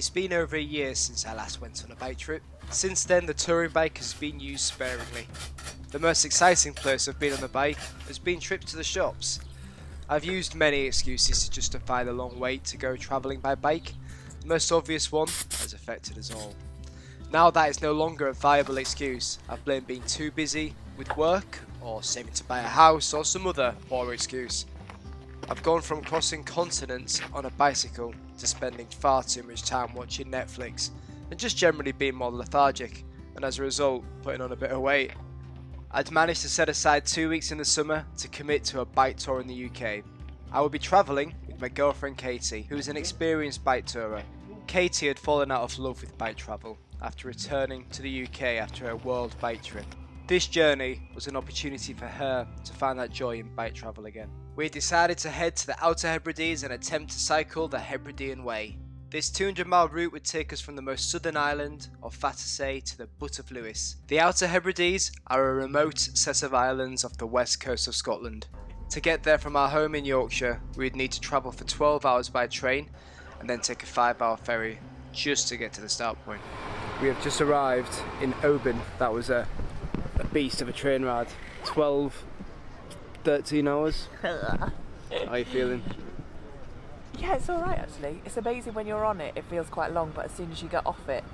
It's been over a year since I last went on a bike trip. Since then, the touring bike has been used sparingly. The most exciting place I've been on the bike has been trips to the shops. I've used many excuses to justify the long wait to go travelling by bike. The most obvious one has affected us all. Now that is no longer a viable excuse, I've blamed being too busy with work, or saving to buy a house, or some other poor excuse. I've gone from crossing continents on a bicycle to spending far too much time watching Netflix and just generally being more lethargic, and as a result putting on a bit of weight. I'd managed to set aside 2 weeks in the summer to commit to a bike tour in the UK. I would be travelling with my girlfriend Katie, who is an experienced bike tourer. Katie had fallen out of love with bike travel after returning to the UK after her world bike trip. This journey was an opportunity for her to find that joy in bike travel again. We decided to head to the Outer Hebrides and attempt to cycle the Hebridean Way. This 200-mile route would take us from the most southern island of Fatasay to the Butt of Lewis. The Outer Hebrides are a remote set of islands off the west coast of Scotland. To get there from our home in Yorkshire, we would need to travel for 12 hours by train and then take a 5-hour ferry just to get to the start point. We have just arrived in Oban. That was a beast of a train ride. 12, 13 hours. How are you feeling? Yeah, it's alright actually. It's amazing when you're on it, it feels quite long, but as soon as you get off it,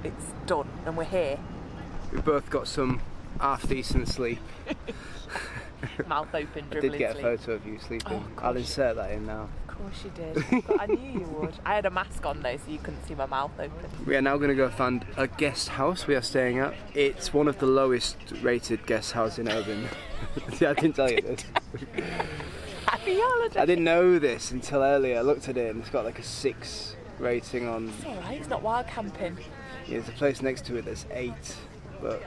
it's done and we're here. We both got some half decent sleep. Mouth open, dribbling. I did get a photo of you sleeping. Oh, I'll insert that in now. Of course you did. But I knew you would. I had a mask on though, so you couldn't see my mouth open. We are now going to go find a guest house we are staying at. It's one of the lowest rated guest houses in Oban. Yeah, I didn't tell you this. Happy holiday. I didn't know this until earlier. I looked at it and it's got like a 6 rating on... It's alright, it's not wild camping. Yeah, there's a place next to it that's 8, but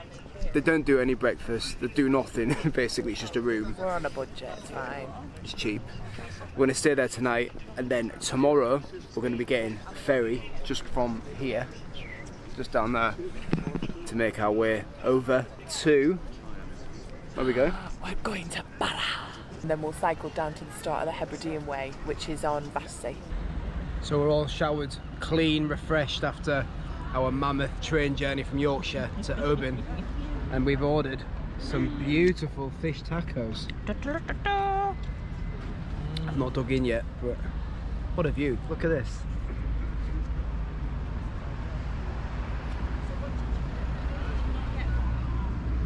they don't do any breakfast, they do nothing, basically it's just a room. We're on a budget, it's fine. It's cheap. We're going to stay there tonight, and then tomorrow we're going to be getting a ferry just from here, just down there, to make our way over to... Where we go? We're going to Barra. And then we'll cycle down to the start of the Hebridean Way, which is on Fatasay. So we're all showered, clean, refreshed after our mammoth train journey from Yorkshire to Oban, and we've ordered some beautiful fish tacos. I've not dug in yet, but what a view, look at this.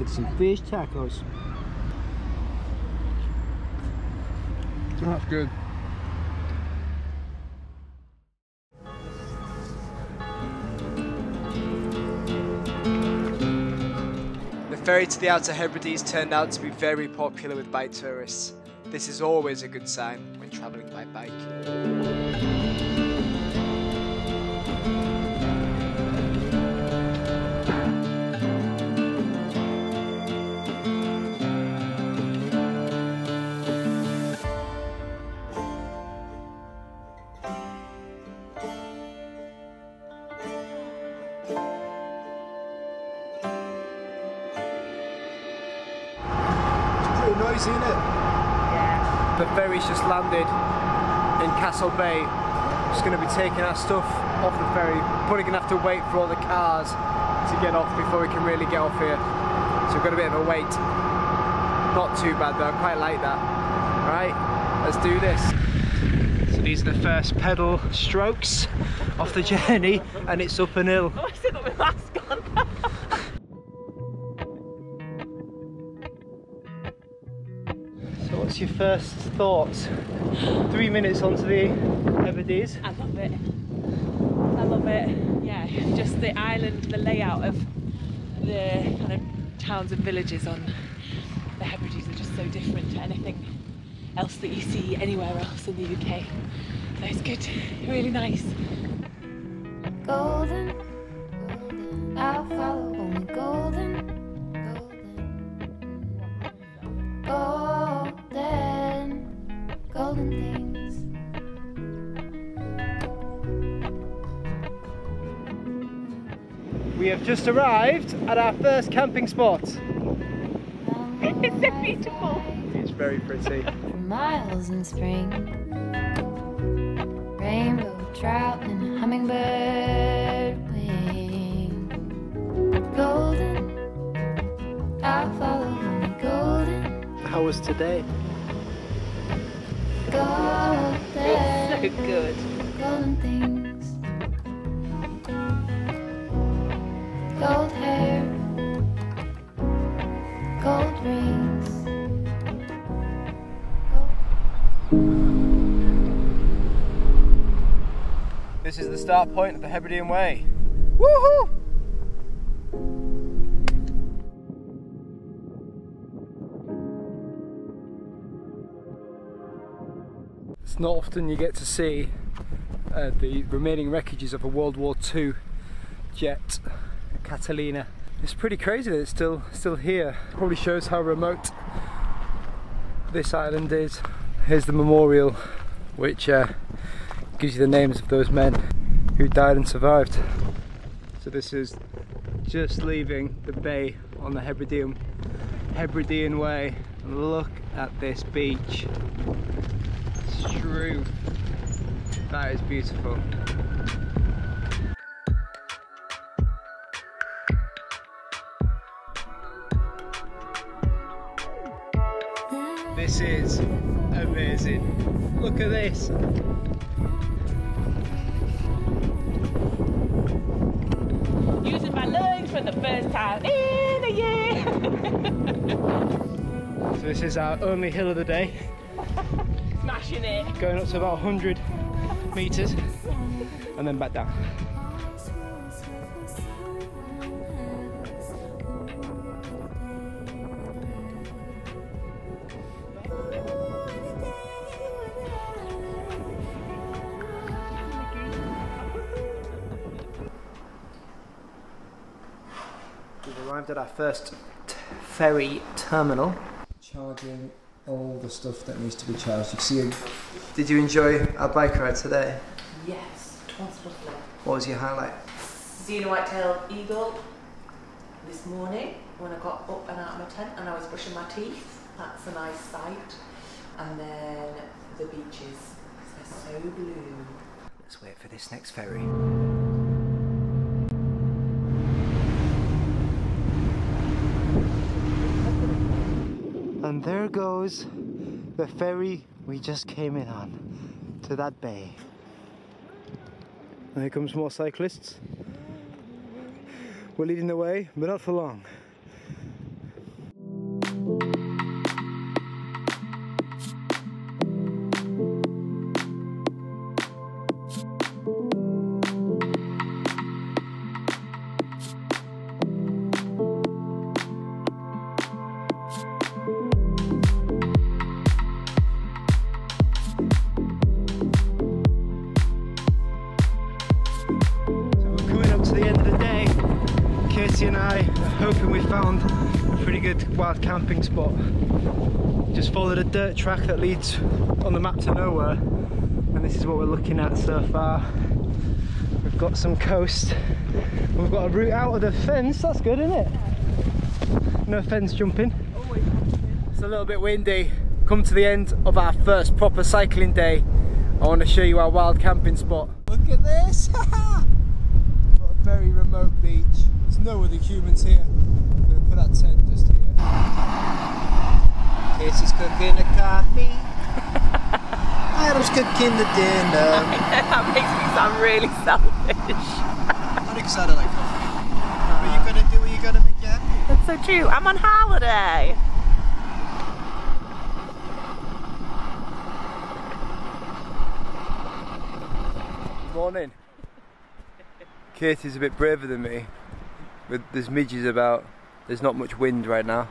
It's some fish tacos. That's good. The ferry to the Outer Hebrides turned out to be very popular with bike tourists. This is always a good sign when travelling by bike. Noisy, isn't it? Yeah. The ferry's just landed in Castle Bay. Just going to be taking our stuff off the ferry. Probably going to have to wait for all the cars to get off before we can really get off here. So we've got a bit of a wait. Not too bad though, I quite like that. Alright, let's do this. So these are the first pedal strokes off the journey, and it's up an hill. Oh, I still got my mask on. What's your first thoughts? 3 minutes onto the Hebrides. I love it. I love it. Yeah, just the island, the layout of the kind of towns and villages on the Hebrides are just so different to anything else that you see anywhere else in the UK. So it's good, really nice. Golden, I'll follow only golden, golden things. We have just arrived at our first camping spot. It's so beautiful. It's very pretty. For miles in spring, rainbow trout and hummingbird. How was today? Golden, So good. golden things. Gold hair, gold rings. This is the start point of the Hebridean Way. Woohoo! It's not often you get to see the remaining wreckages of a World War II jet, Catalina. It's pretty crazy that it's still here. Probably shows how remote this island is. Here's the memorial, which gives you the names of those men who died and survived. So this is just leaving the bay on the Hebridean Way. And look at this beach. It's true. That is beautiful. This is amazing. Look at this. Using my legs for the first time in a year. So this is our only hill of the day. Smashing it. Going up to about 100 meters and then back down. We've arrived at our first ferry terminal. Charging all the stuff that needs to be charged. You see, did you enjoy our bike ride today? Yes, it was lovely. What was your highlight? Seeing a white-tailed eagle this morning when I got up and out of my tent and I was brushing my teeth. That's a nice sight. And then the beaches, they're so blue. Let's wait for this next ferry. And there goes the ferry we just came in on to that bay. And here comes more cyclists. We're leading the way, but not for long. And I are hoping we found a pretty good wild camping spot. Just followed a dirt track that leads on the map to nowhere, and this is what we're looking at so far. We've got some coast, we've got a route out of the fence. That's good, isn't it? No fence jumping. It's a little bit windy. Come to the end of our first proper cycling day. I want to show you our wild camping spot. Look at this! What a very remote beach. There's no other humans here. I'm going to put our tent just here. Casey's cooking a coffee. Adam's cooking the dinner. That makes me sound really selfish. Not because I don't like coffee. What are you going to do? What are you going to make it? That's so true. I'm on holiday. Morning. Katie's a bit braver than me, but there's midges about. There's not much wind right now.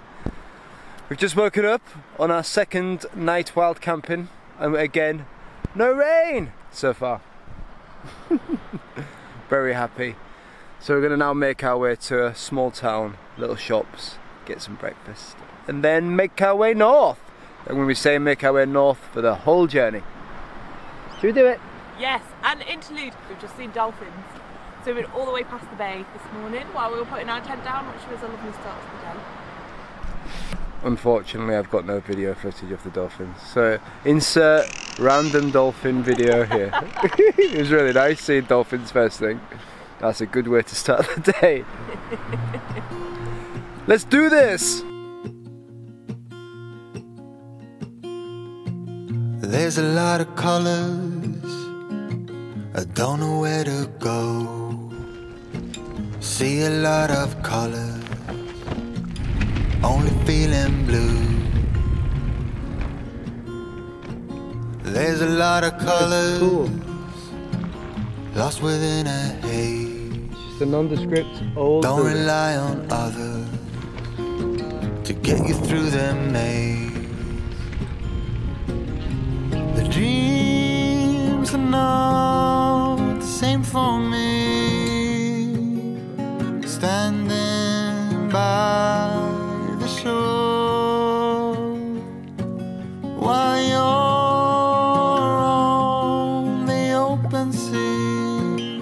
We've just woken up on our second night wild camping, and again, no rain so far. Very happy. So we're going to now make our way to a small town, little shops, get some breakfast, and then make our way north. And when we say make our way north for the whole journey. Should we do it? Yes, and interlude, we've just seen dolphins. So we went all the way past the bay this morning while we were putting our tent down, which was a lovely start to the day. Unfortunately, I've got no video footage of the dolphins, so insert random dolphin video here. It was really nice seeing dolphins first thing. That's a good way to start the day. Let's do this! There's a lot of colors, I don't know where to go. See a lot of colors, only feeling blue. There's a lot of colors, cool. Lost within a haze. Just a nondescript old Don't building. rely on others to get you through their maze. The dreams are not the same for me. Standing by the shore while you're on the open sea.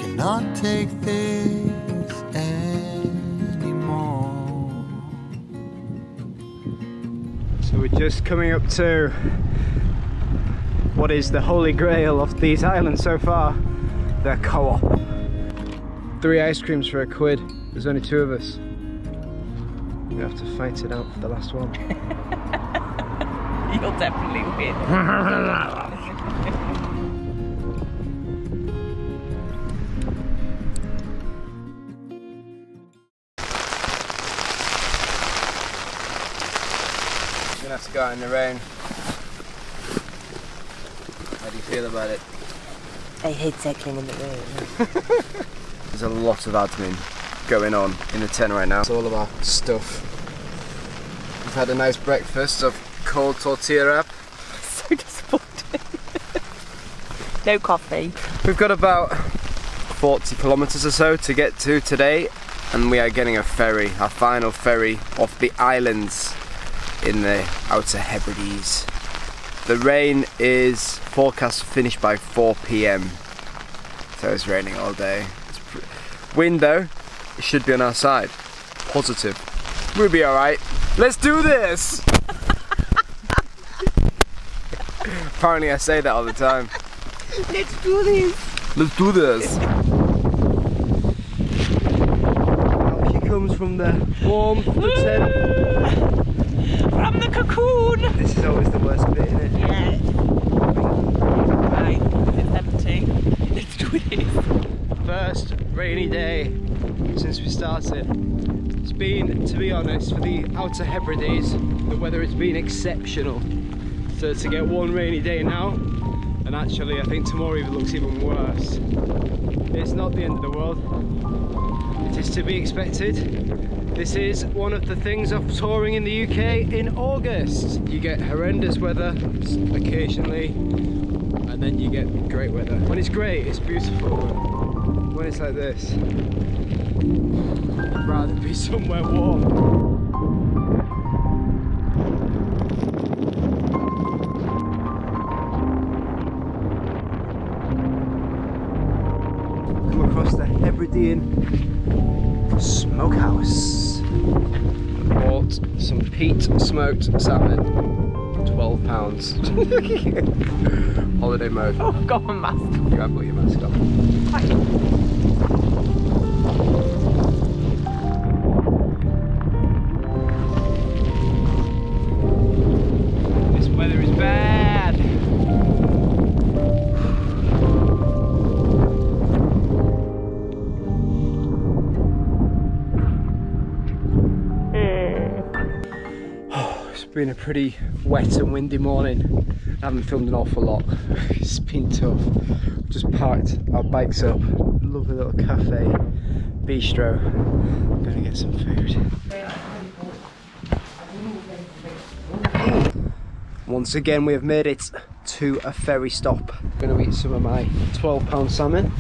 Cannot take this anymore. So we're just coming up to what is the holy grail of these islands so far, the co-op. 3 ice creams for £1. There's only 2 of us. We have to fight it out for the last one. You'll definitely win. We're gonna have to go out in the rain. How do you feel about it? I hate cycling in the rain. There's a lot of admin going on in the tent right now. It's all of our stuff. We've had a nice breakfast of cold tortilla wrap. So disappointing. No coffee. We've got about 40 kilometers or so to get to today, and we are getting a ferry, our final ferry off the islands in the Outer Hebrides. The rain is forecast to finish by 4 PM, so it's raining all day. Wind though, it should be on our side. Positive. We'll be alright. Let's do this! Apparently I say that all the time. Let's do this. Let's do this! Out she comes from the warmth of the tent. From the cocoon! This is always the worst bit, isn't it? Yeah. Right, it's empty. Let's do this. First rainy day since we started. It's been, to be honest, for the Outer Hebrides, the weather has been exceptional. So to get one rainy day now, and actually I think tomorrow even looks even worse. It's not the end of the world. It is to be expected. This is one of the things of touring in the UK in August. You get horrendous weather occasionally, and then you get great weather. When it's great, it's beautiful. But when it's like this, I'd rather be somewhere warm. Come across the Hebridean Smokehouse. Bought some peat smoked salmon. £12. Holiday mode. Oh, got my mask. You have got your mask on. This weather is bad. It's been a pretty wet and windy morning. I haven't filmed an awful lot. It's been tough. Just parked our bikes up. Lovely little cafe, bistro. I'm gonna get some food. Once again, we have made it to a ferry stop. I'm gonna eat some of my £12 salmon.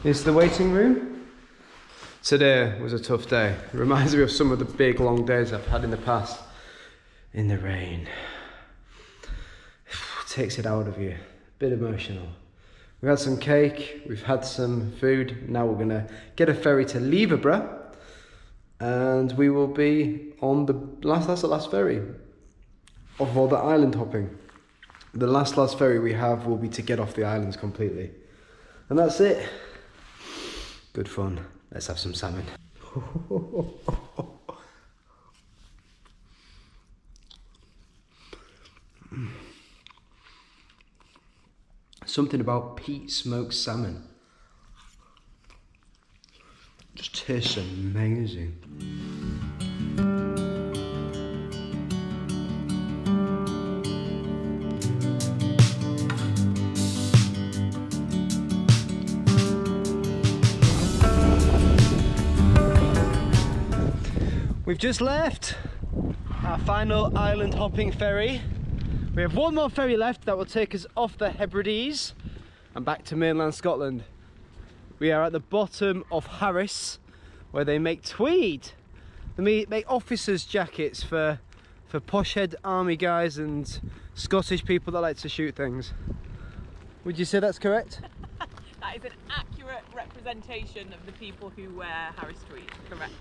This is the waiting room. Today was a tough day. It reminds me of some of the big long days I've had in the past. In the rain. Takes it out of you. A bit emotional. We've had some cake, we've had some food. Now we're gonna get a ferry to Liverpool, and we will be on the last ferry of all the island hopping. The last ferry we have will be to get off the islands completely. And that's it. Good fun. Let's have some salmon. Something about peat smoked salmon. Just tastes amazing. We've just left our final island hopping ferry. We have one more ferry left that will take us off the Hebrides and back to mainland Scotland. We are at the bottom of Harris, where they make tweed. They make officers' jackets for posh-head army guys and Scottish people that like to shoot things. Would you say that's correct? That is an accurate representation of the people who wear Harris tweed, correct.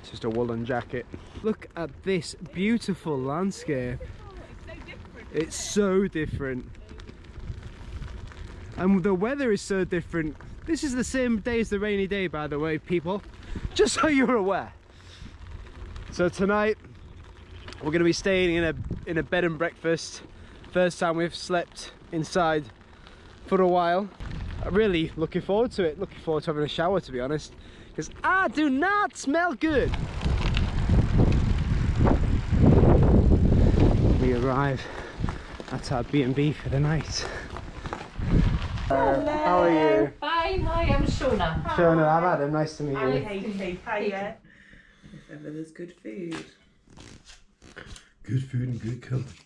It's just a woolen jacket. Look at this beautiful landscape. It's so different. It's so different. And the weather is so different. This is the same day as the rainy day, by the way, people. Just so you're aware. So tonight, we're going to be staying in a bed and breakfast. First time we've slept inside for a while. I'm really looking forward to it. Looking forward to having a shower, to be honest. Because I do not smell good. We arrive at our B&B for the night. Hello. How are you? Fine, hi, I'm Shona. Shona, I'm Adam. Nice to meet you. Hiya. If ever there's good food. Good food and good company.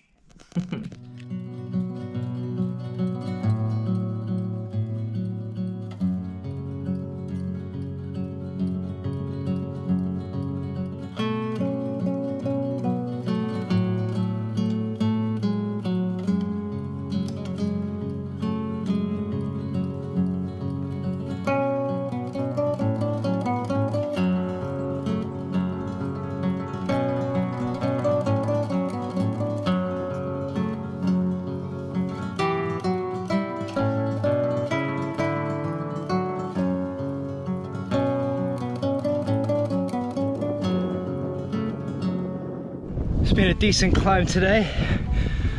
It's been a decent climb today.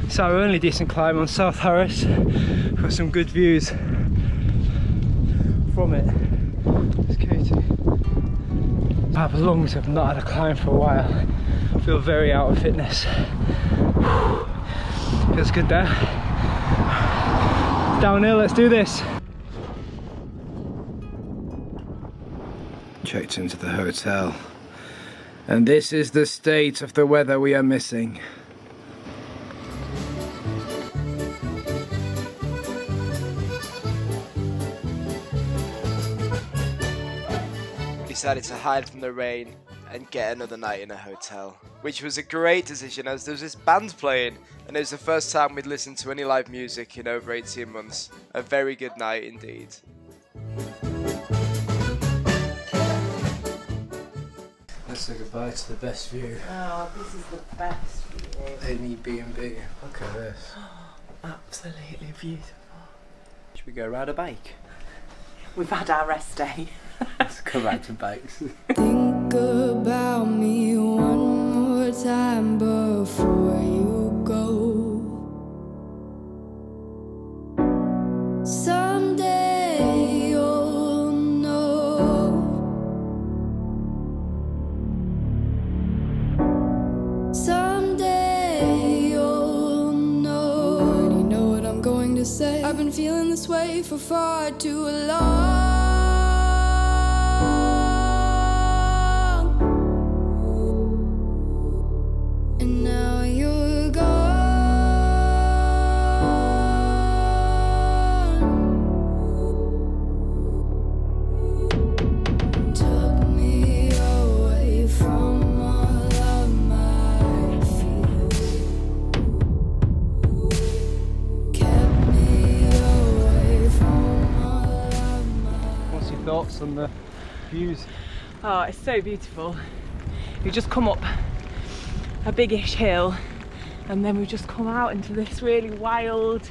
It's our only decent climb on South Harris. Got some good views from it. It's Katie. My lungs have not had a climb for a while. I feel very out of fitness. Feels good there. Downhill, let's do this. Checked into the hotel. And this is the state of the weather we are missing. Decided to hide from the rain and get another night in a hotel, which was a great decision as there was this band playing and it was the first time we'd listened to any live music in over 18 months. A very good night indeed. Let's say goodbye to the best view. Oh, this is the best view. Any B&B. Look at this. Absolutely beautiful. Should we go ride a bike? We've had our rest day. Let's go back to bikes. Think about me one more time before you go. Someday you'll know. Someday you'll know. Already know what I'm going to say. I've been feeling this way for far too long. Thoughts on the views? Oh, it's so beautiful. You just come up a biggish hill and then we just come out into this really wild,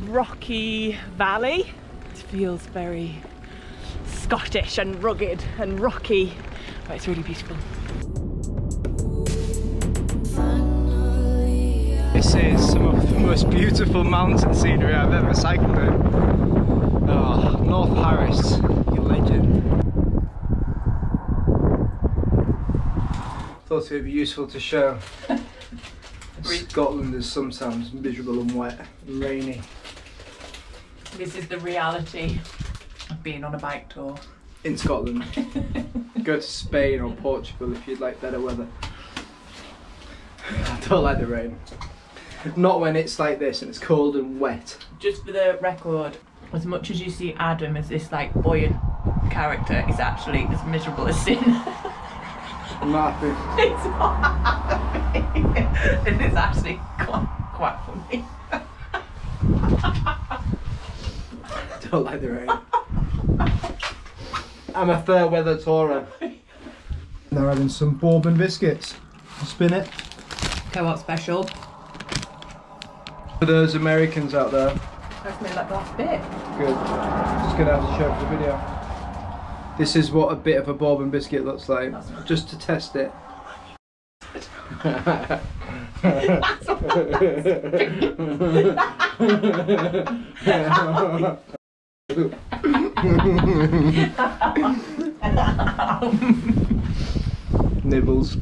rocky valley. It feels very Scottish and rugged and rocky, but it's really beautiful. This is some of the most beautiful mountain scenery I've ever cycled in. Oh, North Harris, you legend. Thought it would be useful to show Scotland is sometimes miserable and wet and rainy. This is the reality of being on a bike tour. In Scotland. Go to Spain or Portugal if you'd like better weather. I don't like the rain. Not when it's like this and it's cold and wet. Just for the record, as much as you see Adam as this like buoyant character, he's actually as miserable as sin. I'm not happy. It's not happy. And it's actually quite funny. I don't like the rain. I'm a fair weather tourer. They're having some bourbon biscuits. Spin it. Co-op special. For those Americans out there. That's made like the last bit. Good. Just gonna have to show for the video. This is what a bit of a bourbon biscuit looks like. Just to test it. Nibbles.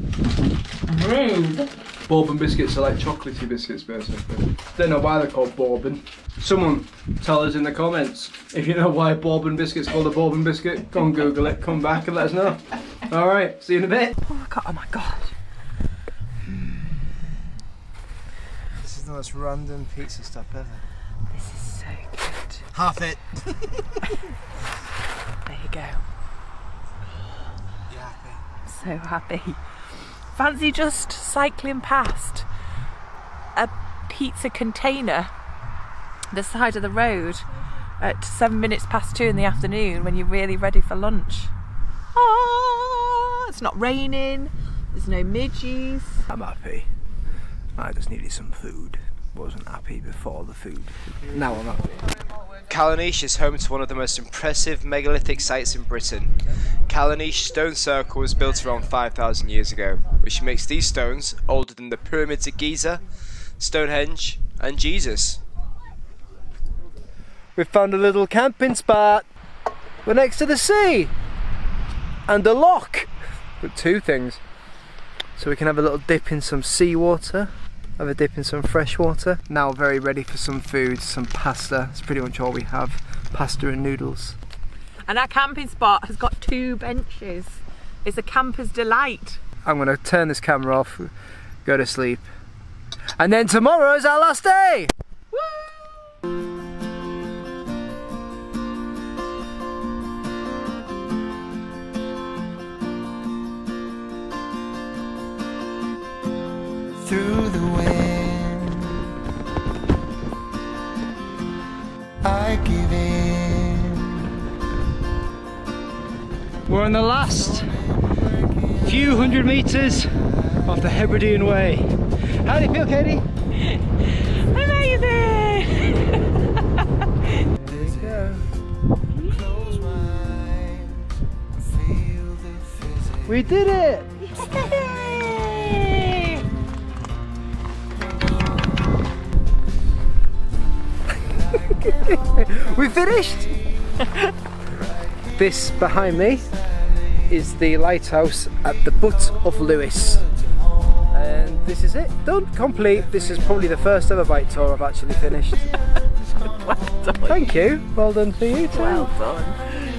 Rude. Bourbon biscuits are like chocolatey biscuits basically. Don't know why they're called bourbon. Someone tell us in the comments if you know why a bourbon biscuit's called a bourbon biscuit. Go and Google it, come back and let us know. Alright, see you in a bit. Oh my god. This is the most random pizza stop ever. This is so good. Half it. There you go. You happy? So happy. Fancy just cycling past a pizza container the side of the road at 7 minutes past 2 in the afternoon when you're really ready for lunch. Ah, it's not raining, there's no midges. I'm happy. I just needed some food. Wasn't happy before the food. Now I'm happy. Callanish is home to one of the most impressive megalithic sites in Britain. Callanish Stone Circle was built around 5,000 years ago, which makes these stones older than the pyramids at Giza, Stonehenge and Jesus. We've found a little camping spot. We're next to the sea and a loch with two things. So we can have a little dip in some seawater, have a dip in some fresh water. Now very ready for some food, some pasta. That's pretty much all we have, pasta and noodles. And our camping spot has got 2 benches. It's a camper's delight. I'm gonna turn this camera off, go to sleep. And then tomorrow's our last day! Through the wind, I give in. We're on the last few hundred metres of the Hebridean Way. How do you feel, Katie? Amazing! There you go. Close my eyes, feel the physics. We did it! We finished! This behind me is the lighthouse at the butt of Lewis. And this is it, done, complete. This is probably the first ever bike tour I've actually finished. Well done. Thank you, well done for you too. Well done.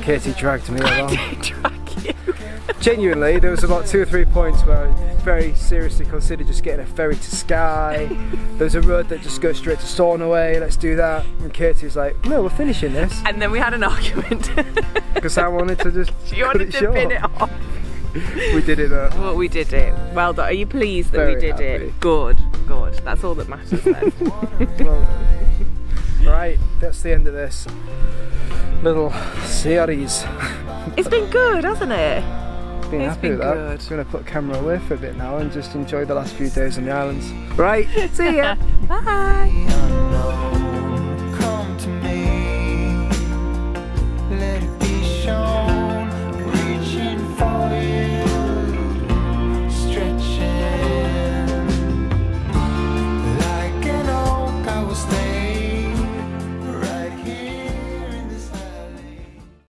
Katie dragged me along. I did drag you. Genuinely, there was about 2 or 3 points where I very seriously considered just getting a ferry to Skye. There's a road that just goes straight to Stornoway, let's do that. And Katie's like, no, we're finishing this. And then we had an argument. Because I wanted to just You cut wanted it to short. bin it off. We did it though. Well, we did it. Well done. Are you pleased that Very we did happy. it? Good, good. That's all that matters then. Well done. Right, that's the end of this little series. It's been good, hasn't it? Been It's happy been with that. good. I'm going to put camera away for a bit now and just enjoy the last few days on the islands. Right, see ya! Bye. Unknown.